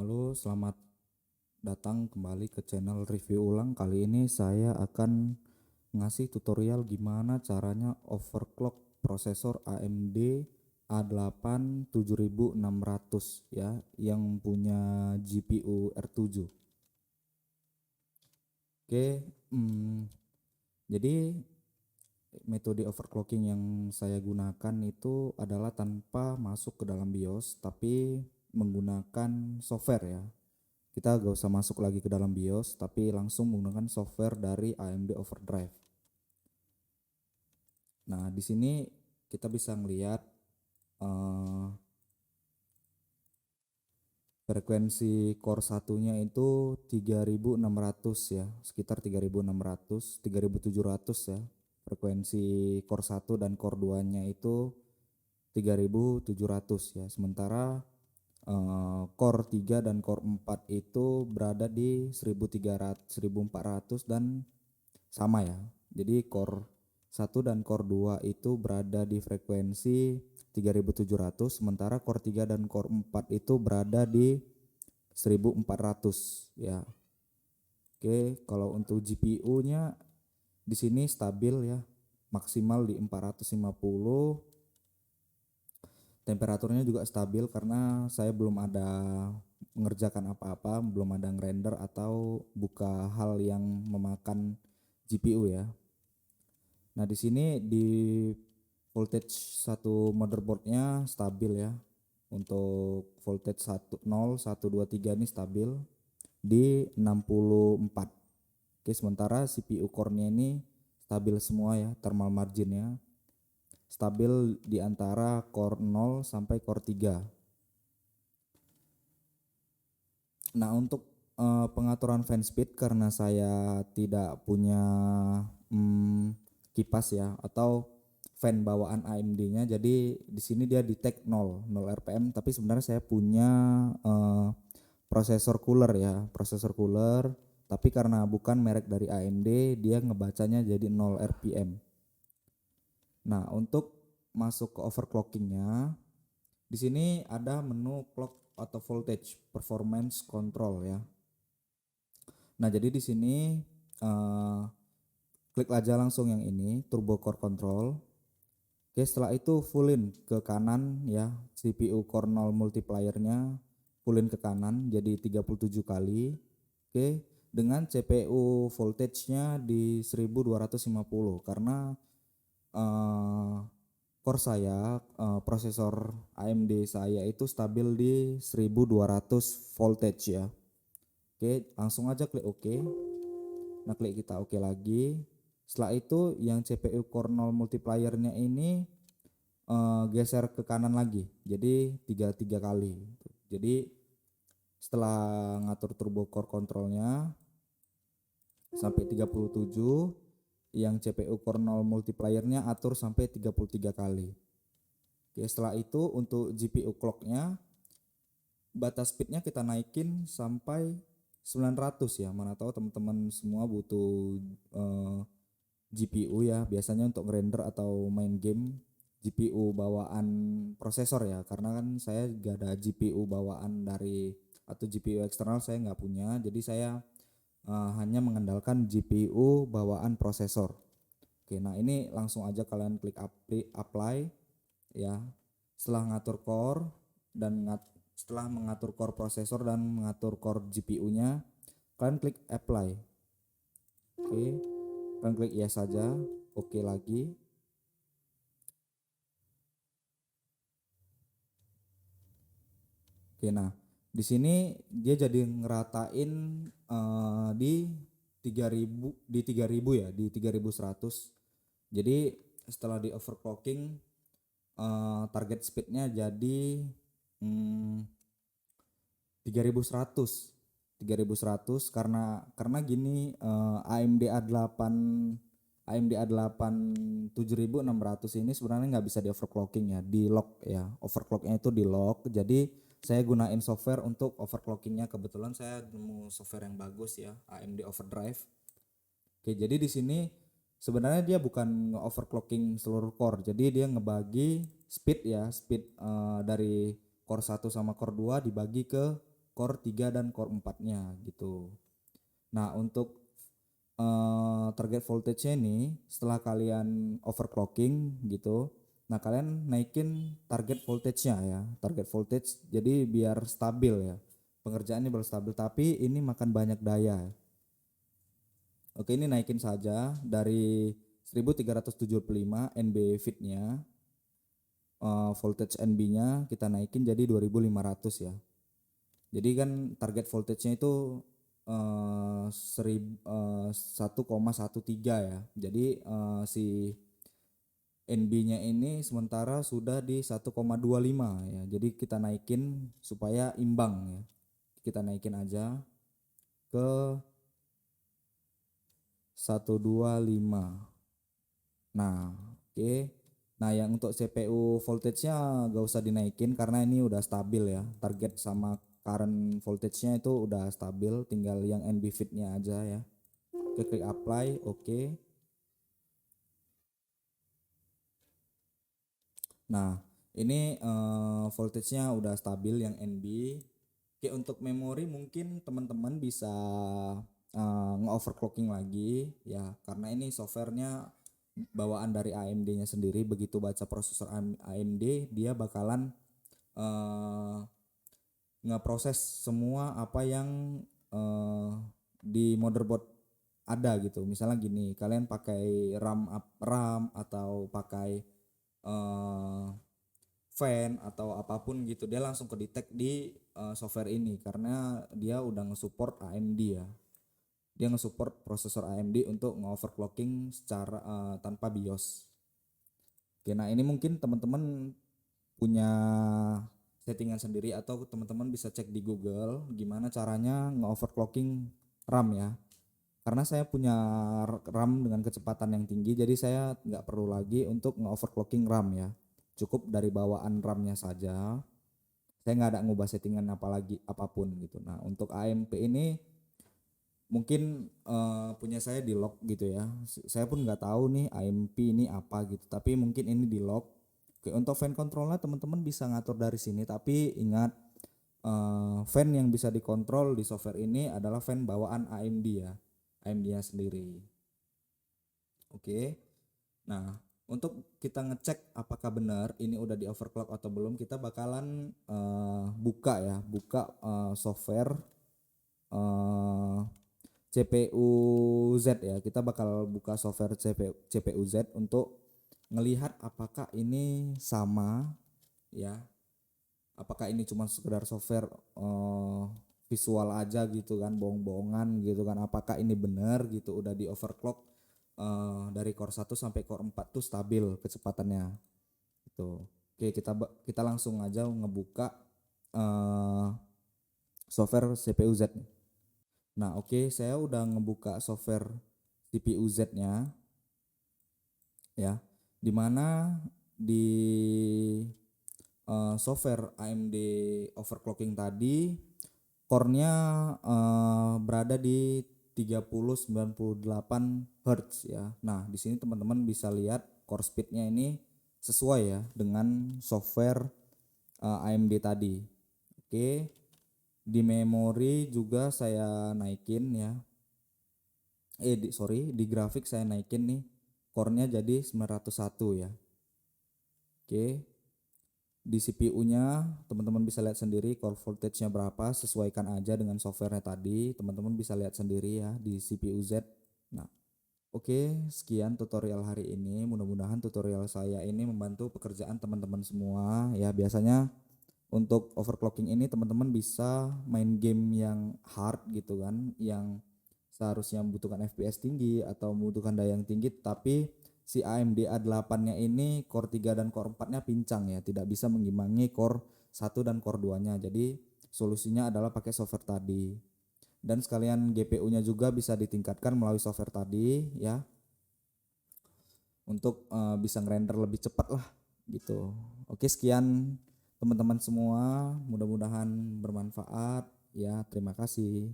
Halo, selamat datang kembali ke channel review ulang. Kali ini saya akan ngasih tutorial gimana caranya overclock prosesor AMD A8 7600 ya, yang punya GPU R7. Oke, jadi metode overclocking yang saya gunakan itu adalah tanpa masuk ke dalam BIOS, tapi menggunakan software ya. Kita gak usah masuk lagi ke dalam BIOS, tapi langsung menggunakan software dari AMD Overdrive. Nah, di sini kita bisa melihat frekuensi core satunya itu 3600 ya, sekitar 3600, 3700 ya. Frekuensi core 1 dan core 2-nya itu 3700 ya. Sementara core 3 dan core 4 itu berada di 1300, 1400 dan sama ya. Jadi core 1 dan core 2 itu berada di frekuensi 3700, sementara core 3 dan core 4 itu berada di 1400 ya. Oke, kalau untuk GPU-nya di sini stabil ya, maksimal di 450. Temperaturnya juga stabil karena saya belum ada mengerjakan apa-apa, belum ada ngerender atau buka hal yang memakan GPU ya. Nah, di sini di voltage satu motherboardnya stabil ya. Untuk voltage 10, 123 ini stabil di 64. Oke, sementara CPU core-nya ini stabil semua ya, thermal marginnya stabil di antara core 0 sampai core 3. Nah, untuk pengaturan fan speed, karena saya tidak punya kipas ya atau fan bawaan AMD-nya, jadi di sini dia detect 0 RPM, tapi sebenarnya saya punya prosesor cooler ya, prosesor cooler, tapi karena bukan merek dari AMD, dia ngebacanya jadi 0 RPM. Nah, untuk masuk ke overclockingnya, di sini ada menu clock atau voltage performance control ya. Nah, jadi di sini klik aja langsung yang ini, turbo core control. Oke, setelah itu fullin ke kanan ya, CPU core 0 multipliernya fullin ke kanan jadi 37 kali. Oke, dengan CPU voltage-nya di 1250 karena core saya, prosesor AMD saya itu stabil di 1200 voltage ya. Oke, langsung aja klik OK. Nah, klik kita OK lagi. Setelah itu yang CPU core 0 multipliernya ini geser ke kanan lagi. Jadi 3 kali. Jadi setelah ngatur turbo core controlnya sampai 37, yang CPU core 0 multipliernya atur sampai 33 kali. Oke, setelah itu untuk GPU clocknya batas speednya kita naikin sampai 900 ya. Mana tahu teman-teman semua butuh GPU ya, biasanya untuk render atau main game GPU bawaan prosesor ya, karena kan saya gak ada GPU bawaan dari atau GPU eksternal saya nggak punya, jadi saya hanya mengandalkan GPU bawaan prosesor. Oke, nah ini langsung aja kalian klik apply ya. Setelah ngatur core dan setelah mengatur core prosesor dan mengatur core GPU-nya, kalian klik apply. Oke, kalian klik yes saja, oke lagi. Oke, nah di sini dia jadi ngeratain di 3000 ya, di 3100. Jadi setelah di overclocking target speednya jadi 3100. 3100 karena gini, AMD A8 7600 ini sebenarnya nggak bisa di overclocking ya, di lock ya. Overclocknya itu di lock. Jadi saya gunain software untuk overclockingnya. Kebetulan saya nemu software yang bagus ya, AMD Overdrive. Oke, jadi di sini sebenarnya dia bukan overclocking seluruh core. Jadi dia ngebagi speed ya, speed dari core 1 sama core 2 dibagi ke core 3 dan core 4-nya gitu. Nah, untuk target voltage-nya ini setelah kalian overclocking gitu, nah kalian naikin target voltage-nya ya, target voltage jadi biar stabil ya. Pengerjaannya biar stabil, tapi ini makan banyak daya. Oke, ini naikin saja dari 1375 NB fit-nya, voltage NB-nya kita naikin jadi 2500 ya. Jadi kan target voltage-nya itu 1,13 ya. Jadi si NB-nya ini sementara sudah di 1,25 ya. Jadi kita naikin supaya imbang ya. Kita naikin aja ke 125. Nah, oke. Nah, yang untuk CPU voltage-nya gak usah dinaikin karena ini udah stabil ya. Target sama current voltage-nya itu udah stabil, tinggal yang NB fit-nya aja ya. Oke, klik apply, oke. Nah, ini voltage-nya udah stabil yang NB. Oke, untuk memori mungkin teman-teman bisa nge-overclocking lagi ya, karena ini softwarenya bawaan dari AMD-nya sendiri. Begitu baca prosesor AMD, dia bakalan ngeproses semua apa yang di motherboard ada gitu. Misalnya gini, kalian pakai RAM atau pakai fan atau apapun gitu, dia langsung kedetek di software ini karena dia udah nge-support AMD ya. Dia nge-support prosesor AMD untuk nge-overclocking secara tanpa BIOS. Oke, nah ini mungkin teman-teman punya settingan sendiri atau teman-teman bisa cek di Google gimana caranya nge-overclocking RAM ya. Karena saya punya RAM dengan kecepatan yang tinggi, jadi saya nggak perlu lagi untuk nge-overclocking RAM ya. Cukup dari bawaan RAM-nya saja. Saya nggak ada ngubah settingan apalagi apapun gitu. Nah, untuk AMP ini mungkin punya saya di lock gitu ya. Saya pun nggak tahu nih AMP ini apa gitu, tapi mungkin ini di lock. Oke, untuk fan controlnya teman-teman bisa ngatur dari sini, tapi ingat fan yang bisa dikontrol di software ini adalah fan bawaan AMD ya, AMD-nya sendiri. Oke. Nah, untuk kita ngecek apakah benar ini udah di overclock atau belum, kita bakalan buka software CPU Z ya. Kita bakal buka software CPU Z untuk ngelihat apakah ini sama ya. Apakah ini cuma sekedar software visual aja gitu kan, bohong-bohongan gitu kan. Apakah ini benar gitu udah di overclock dari core 1 sampai core 4 tuh stabil kecepatannya gitu. Oke, kita langsung aja ngebuka software CPU Z. Nah, oke, saya udah ngebuka software CPU Z-nya ya. Dimana di software AMD overclocking tadi core-nya berada di 3098 Hz ya. Nah, di sini teman-teman bisa lihat core speed-nya ini sesuai ya dengan software AMD tadi. Oke. Di memori juga saya naikin ya. Di grafik saya naikin nih core-nya jadi 901 ya. Oke. Di CPU-nya teman-teman bisa lihat sendiri core voltage-nya berapa, sesuaikan aja dengan software-nya tadi. Teman-teman bisa lihat sendiri ya di CPU Z. Nah, oke, sekian tutorial hari ini. Mudah-mudahan tutorial saya ini membantu pekerjaan teman-teman semua ya. Biasanya untuk overclocking ini teman-teman bisa main game yang hard gitu kan, yang seharusnya membutuhkan FPS tinggi atau membutuhkan daya yang tinggi, tapi si AMD A8-nya ini core 3 dan core 4-nya pincang ya, tidak bisa mengimbangi core 1 dan core 2-nya. Jadi solusinya adalah pakai software tadi. Dan sekalian GPU-nya juga bisa ditingkatkan melalui software tadi ya, untuk bisa ngerender lebih cepat lah gitu. Oke, sekian teman-teman semua, mudah-mudahan bermanfaat ya. Terima kasih.